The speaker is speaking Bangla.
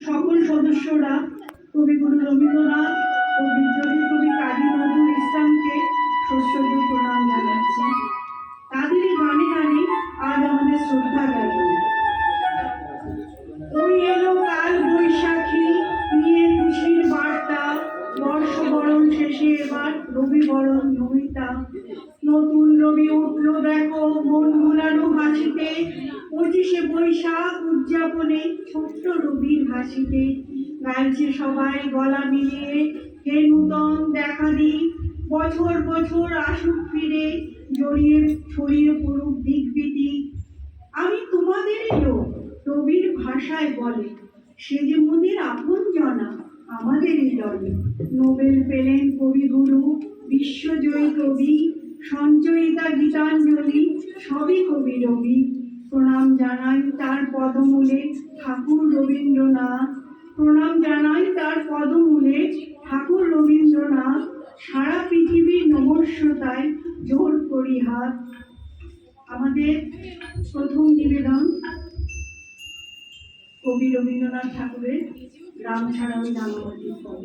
সকল সদস্যরা কবিগুরু রবীন্দ্রনাথ ও বিদ্রোহী কবি কাজী নজরুল ইসলামকে সশ্রদ্ধ প্রণাম জানাচ্ছি। তাদেরই গানে গানে আজ আমাদের শ্রদ্ধা জ্ঞাপন। ওই এলো কাল বৈশাখী নিয়ে খুশির বার্তা, বর্ষবরণ শেষে এবার রবিবরণ নমিতা। নতুন রবি উঠলো দেখো মন ভোলানো হাসিতে, 25শে বৈশাখ উদযাপনে ছোট্ট রবির হাসিতে। গাইছে সবাই গলা মিলিয়ে, হে নূতন দেখা দি, বছর বছর আসুক ফিরে, জড়িয়ে ছড়িয়ে পড়ুক দিকবিদি। আমি তোমাদেরই লোক, রবির ভাষায় বলে, সে যে মনের আপন জনা আমাদেরই দলে। নোবেল পেলেন কবিগুরু, বিশ্বজয়ী কবি, সঞ্চয়িতা গীতাঞ্জলি, সবই কবি রবি। প্রণাম জানাই তার পদমূলে ঠাকুর রবীন্দ্রনাথ, প্রণাম জানাই তার পদমূলে ঠাকুর রবীন্দ্রনাথ। সারা পৃথিবীর নমস্যতায় জোর করি হাত। আমাদের প্রথম নিবেদন কবি রবীন্দ্রনাথ ঠাকুরের গ্রাম ছাড়াও নামাবতীর পর।